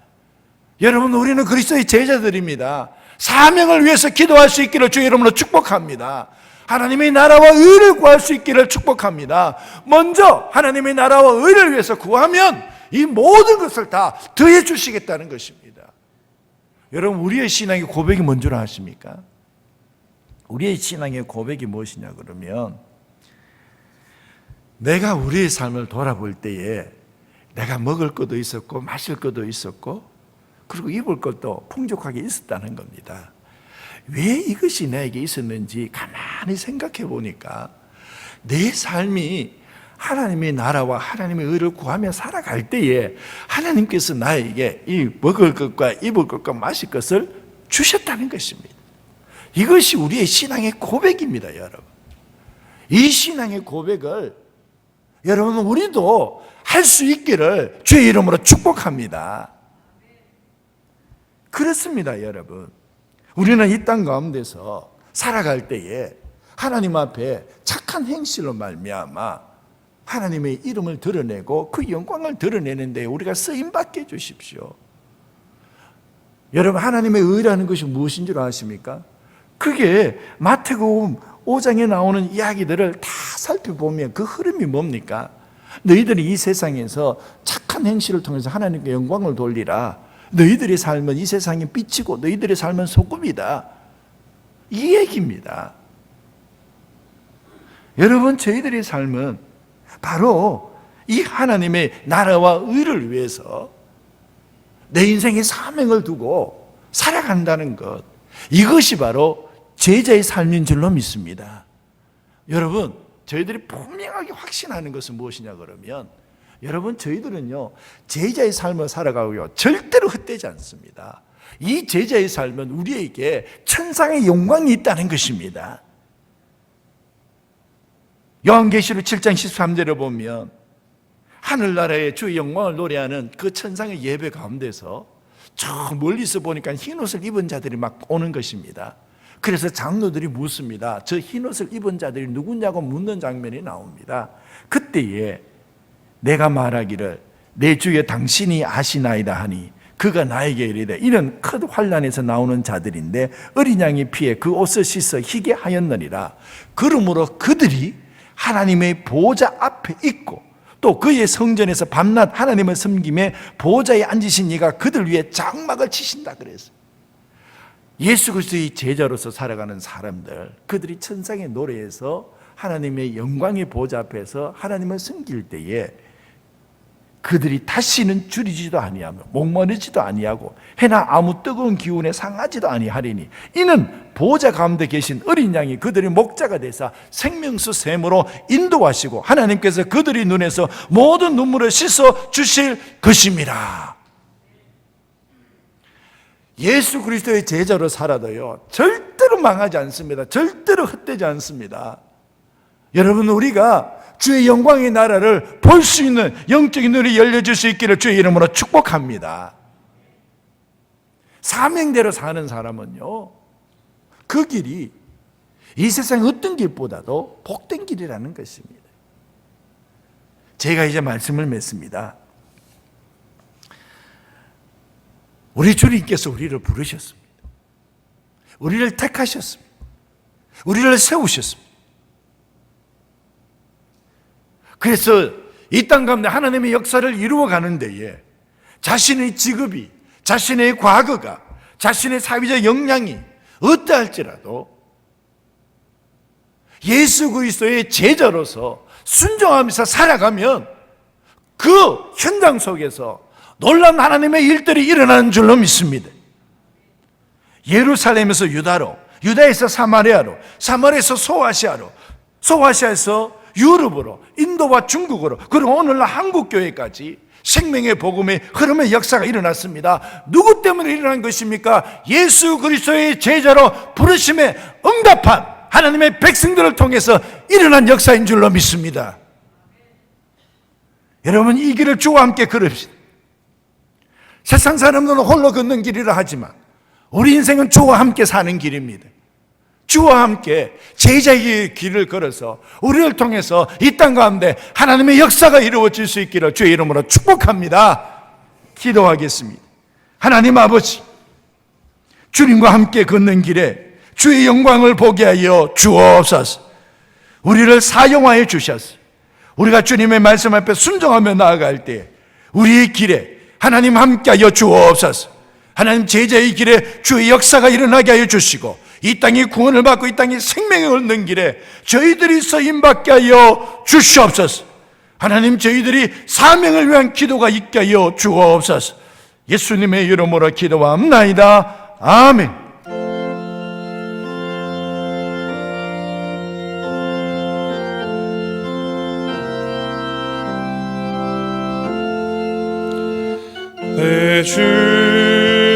여러분, 우리는 그리스도의 제자들입니다. 사명을 위해서 기도할 수 있기를 주의 이름으로 축복합니다. 하나님의 나라와 의를 구할 수 있기를 축복합니다. 먼저 하나님의 나라와 의를 위해서 구하면 이 모든 것을 다 더해 주시겠다는 것입니다. 여러분, 우리의 신앙의 고백이 뭔 줄 아십니까? 우리의 신앙의 고백이 무엇이냐 그러면, 내가 우리의 삶을 돌아볼 때에 내가 먹을 것도 있었고 마실 것도 있었고 그리고 입을 것도 풍족하게 있었다는 겁니다. 왜 이것이 나에게 있었는지 가만히 생각해 보니까 내 삶이 하나님의 나라와 하나님의 의를 구하며 살아갈 때에 하나님께서 나에게 이 먹을 것과 입을 것과 마실 것을 주셨다는 것입니다. 이것이 우리의 신앙의 고백입니다, 여러분. 이 신앙의 고백을 여러분, 우리도 할 수 있기를 주의 이름으로 축복합니다. 그렇습니다, 여러분. 우리는 이 땅 가운데서 살아갈 때에 하나님 앞에 착한 행실로 말미암아 하나님의 이름을 드러내고 그 영광을 드러내는 데 우리가 쓰임받게 해주십시오. 여러분, 하나님의 의라는 것이 무엇인 줄 아십니까? 그게 마태복음 5장에 나오는 이야기들을 다 살펴보면 그 흐름이 뭡니까? 너희들이 이 세상에서 착한 행실을 통해서 하나님께 영광을 돌리라. 너희들의 삶은 이 세상의 빛이고 너희들의 삶은 소금이다. 이 얘기입니다. 여러분, 저희들의 삶은 바로 이 하나님의 나라와 의를 위해서 내 인생의 사명을 두고 살아간다는 것, 이것이 바로 제자의 삶인 줄로 믿습니다. 여러분, 저희들이 분명하게 확신하는 것은 무엇이냐 그러면, 여러분, 저희들은요 제자의 삶을 살아가고요 절대로 헛되지 않습니다. 이 제자의 삶은 우리에게 천상의 영광이 있다는 것입니다. 요한계시록 7장 13절에 보면 하늘나라의 주의 영광을 노래하는 그 천상의 예배 가운데서 저 멀리서 보니까 흰옷을 입은 자들이 막 오는 것입니다. 그래서 장로들이 묻습니다. 저 흰옷을 입은 자들이 누구냐고 묻는 장면이 나옵니다. 그때에 내가 말하기를 내 주여 당신이 아시나이다 하니 그가 나에게 이르되 이는 큰 환난에서 나오는 자들인데 어린 양의 피에 그 옷을 씻어 희게 하였느니라. 그러므로 그들이 하나님의 보좌 앞에 있고 또 그의 성전에서 밤낮 하나님을 섬김에 보좌에 앉으신 이가 그들 위해 장막을 치신다 그랬어요. 예수 그리스도의 제자로서 살아가는 사람들, 그들이 천상의 노래에서 하나님의 영광의 보좌 앞에서 하나님을 섬길 때에 그들이 다시는 줄이지도 아니하며 목마르지도 아니하고 해나 아무 뜨거운 기운에 상하지도 아니하리니 이는 보좌 가운데 계신 어린 양이 그들의 목자가 되사 생명수 샘으로 인도하시고 하나님께서 그들의 눈에서 모든 눈물을 씻어 주실 것입니다. 예수 그리스도의 제자로 살아도요 절대로 망하지 않습니다. 절대로 헛되지 않습니다. 여러분, 우리가 주의 영광의 나라를 볼 수 있는 영적인 눈이 열려질 수 있기를 주의 이름으로 축복합니다. 사명대로 사는 사람은요 그 길이 이 세상 어떤 길보다도 복된 길이라는 것입니다. 제가 이제 말씀을 맺습니다. 우리 주님께서 우리를 부르셨습니다. 우리를 택하셨습니다. 우리를 세우셨습니다. 그래서 이 땅 가운데 하나님의 역사를 이루어가는 데에 자신의 직업이, 자신의 과거가, 자신의 사회적 역량이 어떠할지라도 예수 그리스도의 제자로서 순종하면서 살아가면 그 현장 속에서 놀라운 하나님의 일들이 일어나는 줄로 믿습니다. 예루살렘에서 유다로, 유다에서 사마리아로, 사마리아에서 소아시아로, 소아시아에서 유럽으로, 인도와 중국으로, 그리고 오늘날 한국교회까지 생명의 복음의 흐름의 역사가 일어났습니다. 누구 때문에 일어난 것입니까? 예수 그리스도의 제자로 부르심에 응답한 하나님의 백성들을 통해서 일어난 역사인 줄로 믿습니다. 여러분, 이 길을 주와 함께 걸읍시다. 세상 사람들은 홀로 걷는 길이라 하지만 우리 인생은 주와 함께 사는 길입니다. 주와 함께 제자의 길을 걸어서 우리를 통해서 이 땅 가운데 하나님의 역사가 이루어질 수 있기를 주의 이름으로 축복합니다. 기도하겠습니다. 하나님 아버지, 주님과 함께 걷는 길에 주의 영광을 보게 하여 주옵소서. 우리를 사용하여 주셨어요. 우리가 주님의 말씀 앞에 순종하며 나아갈 때 우리의 길에 하나님 함께하여 주옵소서. 하나님, 제자의 길에 주의 역사가 일어나게 하여 주시고 이 땅이 구원을 받고 이 땅이 생명을 얻는 길에 저희들이 쓰임받게 하여 주시옵소서. 하나님, 저희들이 사명을 위한 기도가 있게 하여 주옵소서. 예수님의 이름으로 기도합나이다. 아멘. 내 주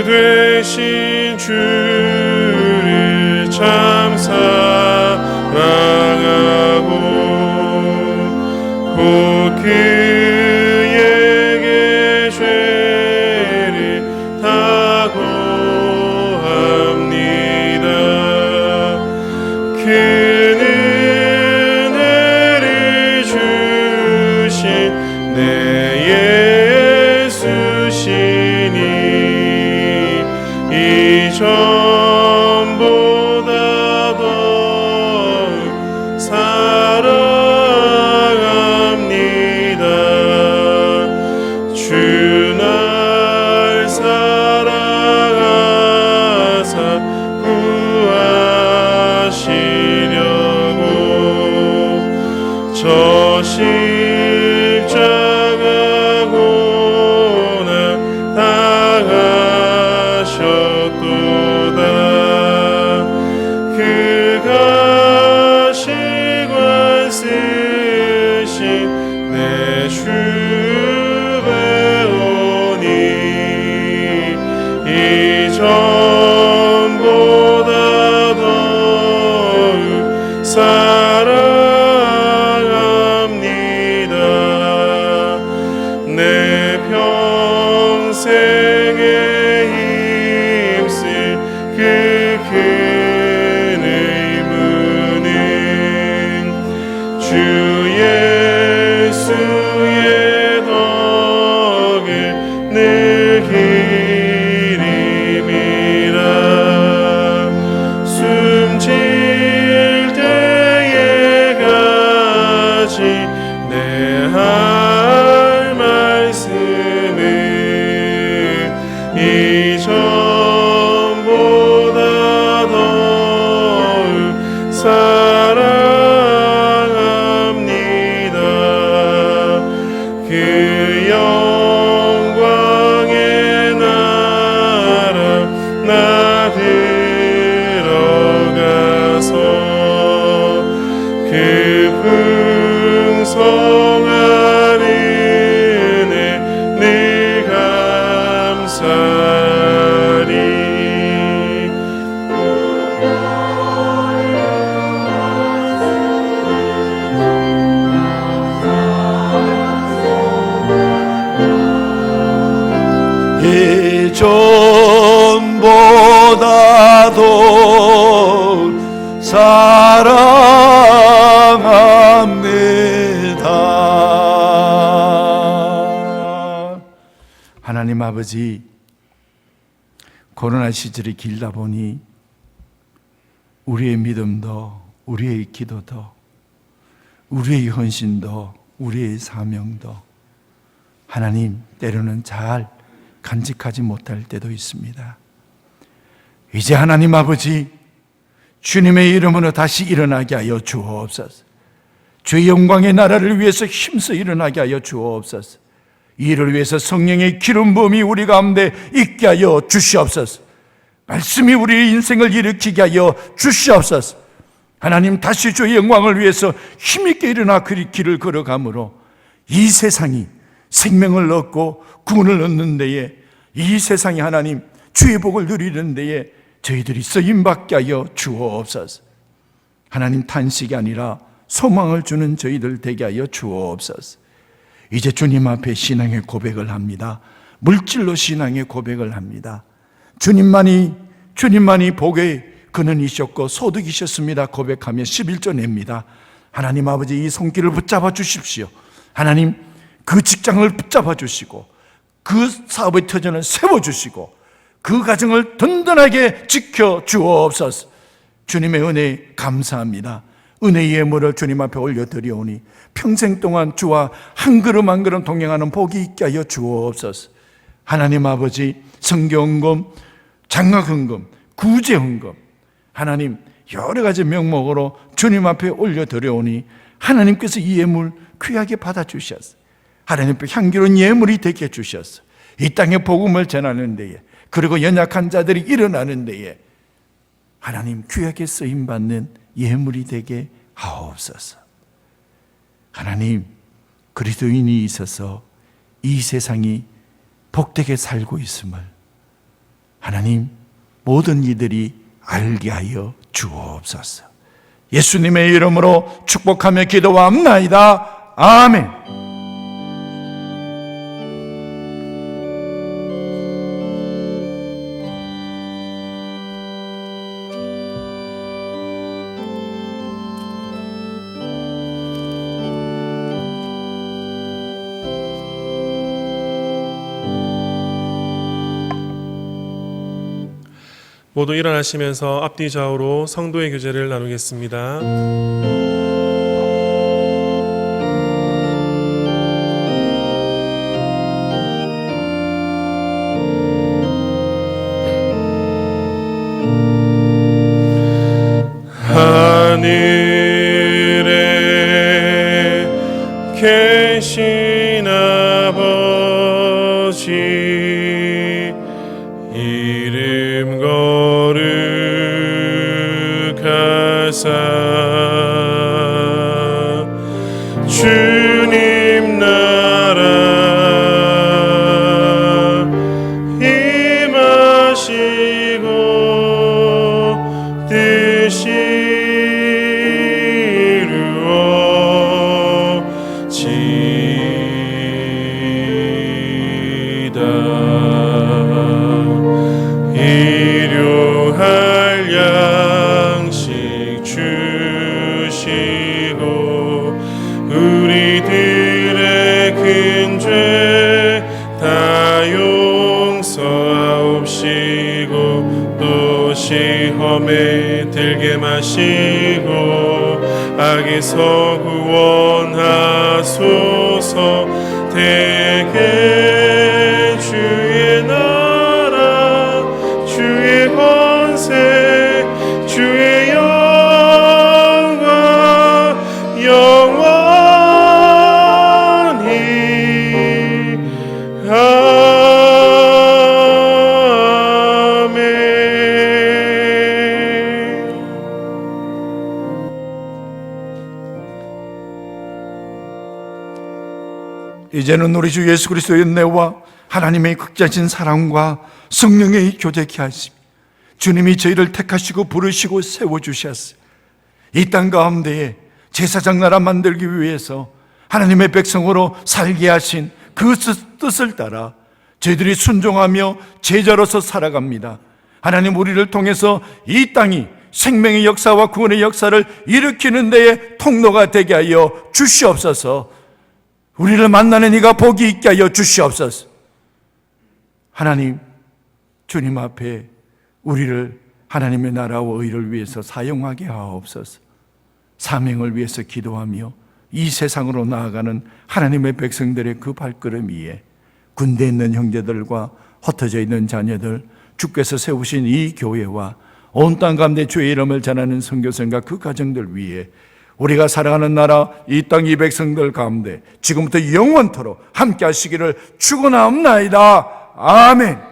되신 주를 참 사랑하고 곧 그에게 죄를 다고 합니다. 그 은혜를 주신 내 예수시니 이전보다 더 사랑합니다. 주 날 사랑하사 구하셨네. 십자가 고난 당하셨도다. 그가 시관 쓰신 내 주 배우니 이전보다 더욱 사랑합니다. 내 평생에 힘쓸 그 큰 의무는 주 예수의 덕을 늘 기림이라. 숨질 때에 가지 내 할 말씀은 이전보다 더욱 사랑합니다. 그 영광의 나라 나 들어가서 그 풍성한 은혜 늘 감사리. 예전보다도 사랑합니다. 하나님 아버지, 코로나 시절이 길다 보니 우리의 믿음도, 우리의 기도도, 우리의 헌신도, 우리의 사명도 하나님 때로는 잘 간직하지 못할 때도 있습니다. 이제 하나님 아버지, 주님의 이름으로 다시 일어나게 하여 주옵소서. 주의 영광의 나라를 위해서 힘써 일어나게 하여 주옵소서. 이를 위해서 성령의 기름 부음이 우리 가운데 있게 하여 주시옵소서. 말씀이 우리의 인생을 일으키게 하여 주시옵소서. 하나님, 다시 주의 영광을 위해서 힘있게 일어나 그 길을 걸어가므로 이 세상이 생명을 얻고 구원을 얻는 데에, 이 세상이 하나님 주의 복을 누리는 데에 저희들이 쓰임받게 하여 주옵소서. 하나님, 탄식이 아니라 소망을 주는 저희들 되게 하여 주옵소서. 이제 주님 앞에 신앙의 고백을 합니다. 물질로 신앙의 고백을 합니다. 주님만이 복의 근원이셨고 소득이셨습니다 고백하며 11조 냅니다. 하나님 아버지, 이 손길을 붙잡아 주십시오. 하나님, 그 직장을 붙잡아 주시고 그 사업의 터전을 세워주시고 그 가정을 든든하게 지켜 주옵소서. 주님의 은혜 감사합니다. 은혜의 예물을 주님 앞에 올려드리오니 평생 동안 주와 한 걸음 한 걸음 동행하는 복이 있게 하여 주옵소서. 하나님 아버지, 성경헌금, 장학헌금, 구제헌금, 하나님 여러 가지 명목으로 주님 앞에 올려드려오니 하나님께서 이 예물 귀하게 받아주셨어. 하나님께 향기로운 예물이 되게 해주셨어. 이 땅에 복음을 전하는 데에, 그리고 연약한 자들이 일어나는 데에 하나님 귀하게 쓰임받는 예물이 되게 하옵소서. 하나님, 그리스도인이 있어서 이 세상이 복되게 살고 있음을 하나님 모든 이들이 알게 하여 주옵소서. 예수님의 이름으로 축복하며 기도합나이다. 아멘. 모두 일어나시면서 앞뒤 좌우로 성도의 교제를 나누겠습니다. 하늘에 주님 나라 임하시고 뜻이 이루어지이다. 일용할 양식 주시고 우리들의 큰 죄 다 용서하옵시고 또 시험에 들게 마시고 악에서 구원하소서. 대개 주의 나라 주의 권세 주의 영광 영원히 아멘. 이제는 우리 주 예수 그리스도의 은혜와 하나님의 극자신 사랑과 성령의 교제케 하심, 주님이 저희를 택하시고 부르시고 세워주셨어요. 이 땅 가운데에 제사장 나라 만들기 위해서 하나님의 백성으로 살게 하신 그 뜻을 따라 저희들이 순종하며 제자로서 살아갑니다. 하나님, 우리를 통해서 이 땅이 생명의 역사와 구원의 역사를 일으키는 데에 통로가 되게 하여 주시옵소서. 우리를 만나는 이가 복이 있게 하여 주시옵소서. 하나님, 주님 앞에 우리를 하나님의 나라와 의를 위해서 사용하게 하옵소서. 사명을 위해서 기도하며 이 세상으로 나아가는 하나님의 백성들의 그 발걸음 위에 군대에 있는 형제들과 흩어져 있는 자녀들, 주께서 세우신 이 교회와 온 땅 가운데 주의 이름을 전하는 선교사님과 그 가정들 위에 우리가 살아가는 나라 이 땅 이 백성들 가운데 지금부터 영원토록 함께 하시기를 축원하옵나이다. 아멘.